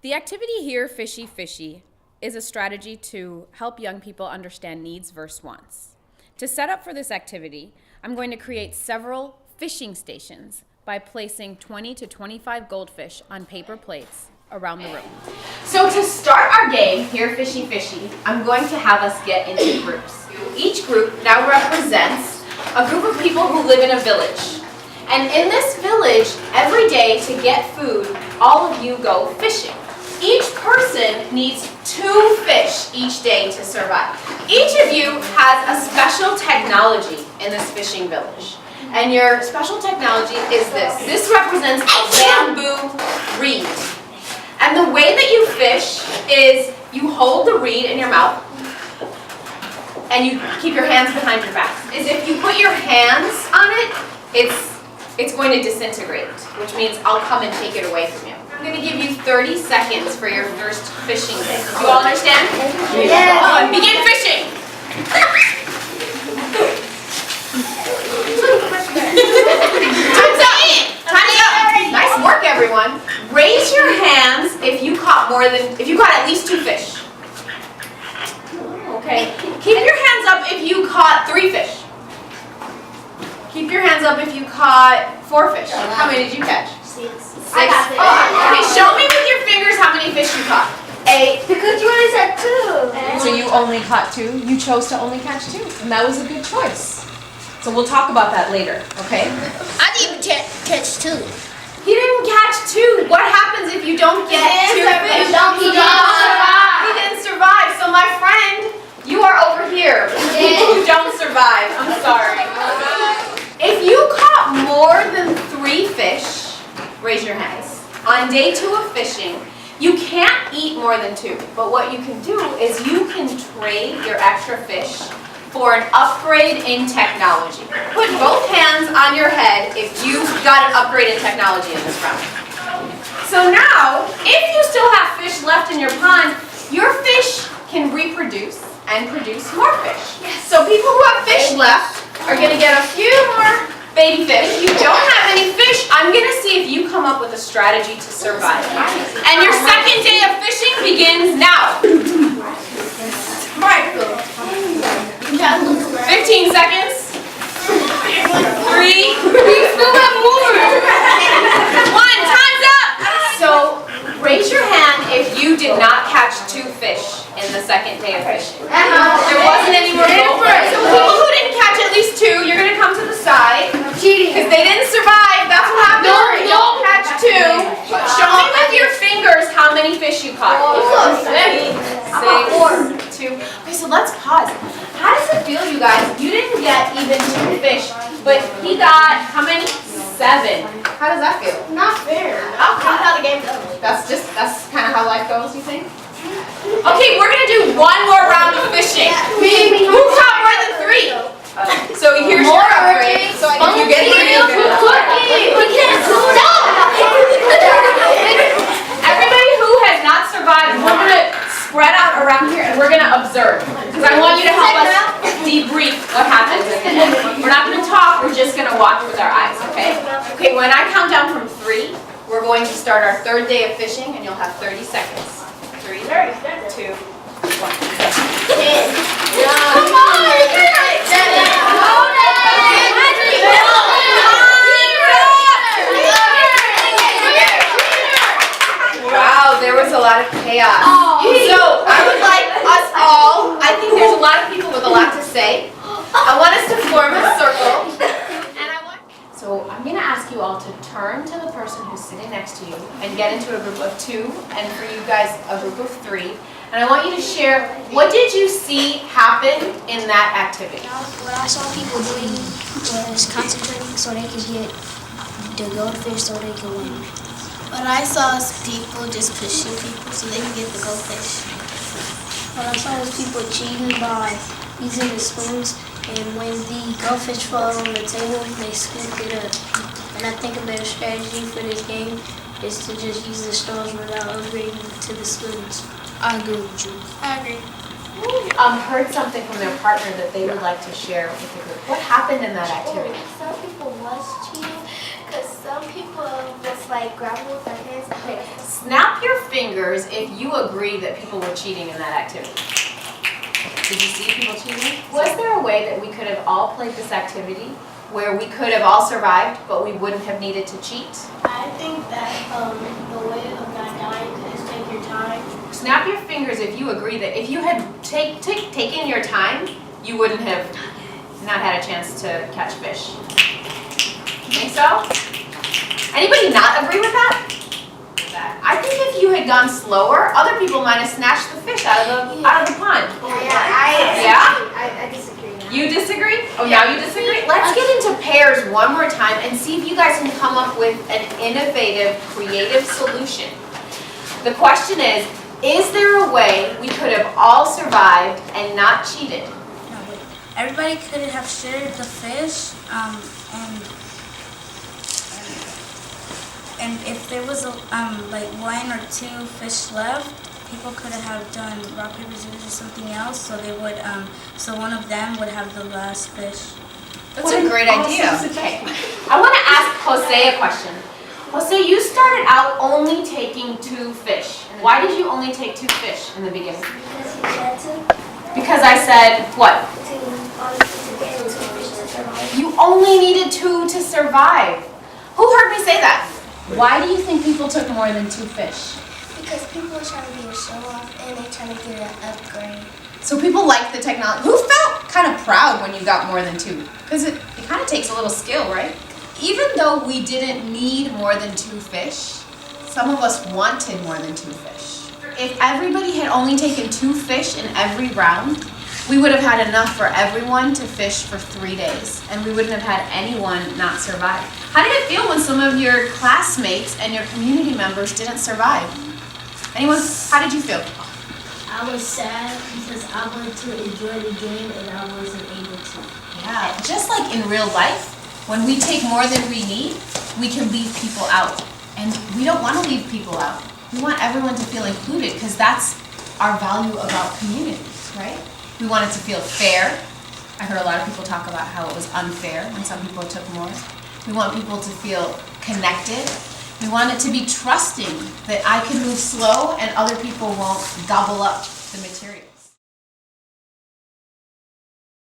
The activity here, Fishy, Fishy, is a strategy to help young people understand needs versus wants. To set up for this activity, I'm going to create several fishing stations by placing 20 to 25 goldfish on paper plates around the room. So to start our game, here, Fishy, Fishy, I'm going to have us get into groups. Each group now represents a group of people who live in a village. And in this village, every day to get food, all of you go fishing. Each person needs 2 fish each day to survive. Each of you has a special technology in this fishing village. And your special technology is this. This represents a bamboo reed. And the way that you fish is you hold the reed in your mouth and you keep your hands behind your back. Is if you put your hands on it, it's going to disintegrate, which means I'll come and take it away from you. I'm going to give you 30 seconds for your first fishing day. Do you all understand? Yes. Begin fishing. Time's up. Time's up. Nice work, everyone. Raise your hands if you caught at least 2 fish. Okay. Keep your hands up if you caught 3 fish. Keep your hands up if you caught 4 fish. How many did you catch? 6. 6. Okay, show me with your fingers how many fish you caught. 8. Because you only said 2. So you only caught 2. You chose to only catch 2, and that was a good choice. So we'll talk about that later, okay? I didn't even catch 2. He didn't catch 2. What happens if you don't get 2 fish? He didn't survive. So my friend, you are over here. You don't survive. I'm sorry. If you caught more than 3 fish, raise your hands. On day 2 of fishing, you can't eat more than 2. But what you can do is you can trade your extra fish for an upgrade in technology. Put both hands on your head if you got an upgrade in technology in this round. So now, if you still have fish left in your pond, your fish can reproduce and produce more fish. Yes. So people who have fish left are going to get a few more baby fish. If you don't have any fish, I'm going to see if you come up with a strategy to survive. And your second day of fishing begins now. 15 seconds. 3. We still have more. 1. Time's up. So raise your hand if you did not catch 2 fish in the second day of fishing. There wasn't any more goldfish. So people who didn't catch at least 2, you're going to come to the side. Cheating. Because they didn't survive. That's what happened. You don't catch 2. Show me with your fingers how many fish you caught. 6, 2. Okay, so let's pause. How does it feel, you guys? You didn't get even 2 fish, but he got how many? 7. How does that feel? Not fair. Okay. That's how the game goes. That's kind of how life goes, you think? Okay, we're gonna do one more round of fishing. Who caught more than 3? So here's your upgrade. So if you get 3, We can't stop. everybody who has not survived, we're gonna spread out around here and we're gonna observe. Because I want you to help us debrief what happened. We're not gonna talk, we're just gonna watch with our eyes, okay? Okay, when I count down from 3, we're going to start our 3rd day of fishing and you'll have 30 seconds. 3, 2, 1. Come Wow, there was a lot of chaos. So I would like us all, I think there's a lot of people with a lot to say. I want us to form a circle. So I'm going to ask you all to turn to the person who's sitting next to you and get into a group of 2, and for you guys, a group of 3. And I want you to share, what did you see happen in that activity? What I saw people doing was concentrating so they could get the goldfish so they could win. What I saw is people just pushing people so they can get the goldfish. What I saw was people cheating by using the spoons, and when the goldfish fall on the table, they scoop it up. And I think a better strategy for this game is to just use the straws without upgrading to the spoons. I agree with you. I agree. Heard something from their partner that they would like to share with the group. What happened in that activity? Some people was cheating because some some people just like grab with their hands. Snap your fingers if you agree that people were cheating in that activity. Did you see people cheating? Was there a way that we could have all played this activity where we could have all survived, but we wouldn't have needed to cheat? I think that the way of not dying is take your time. Snap your fingers if you agree that if you had taken your time, you wouldn't have not had a chance to catch fish. Think so? Anybody not agree with that? I think if you had gone slower, other people might have snatched the fish out of the pond. I disagree now. You disagree? Oh, now you disagree? Let's get into pairs one more time and see if you guys can come up with an innovative, creative solution. The question is there a way we could have all survived and not cheated? No, wait. Everybody could have shared the fish, and if there was like 1 or 2 fish left, people could have done rock paper scissors or something else. So they would, so one of them would have the last fish. That's a great idea. Okay. I want to ask Jose a question. Jose, you started out only taking 2 fish. Why did you only take 2 fish in the beginning? Because you had to. Because I said what? To get into fish to survive. You only needed 2 to survive. Who heard me say that? Why do you think people took more than 2 fish? Because people are trying to do a show off and they're trying to get an upgrade. So people like the technology. Who felt kind of proud when you got more than 2? Because it kind of takes a little skill, right? Even though we didn't need more than 2 fish, some of us wanted more than 2 fish. If everybody had only taken 2 fish in every round, we would have had enough for everyone to fish for 3 days, and we wouldn't have had anyone not survive. How did it feel when some of your classmates and your community members didn't survive? Anyone, how did you feel? I was sad because I wanted to enjoy the game and I wasn't able to. Yeah, just like in real life, when we take more than we need, we can leave people out. And we don't want to leave people out. We want everyone to feel included because that's our value about community, right? We want it to feel fair. I heard a lot of people talk about how it was unfair when some people took more. We want people to feel connected. We want it to be trusting that I can move slow and other people won't gobble up the material.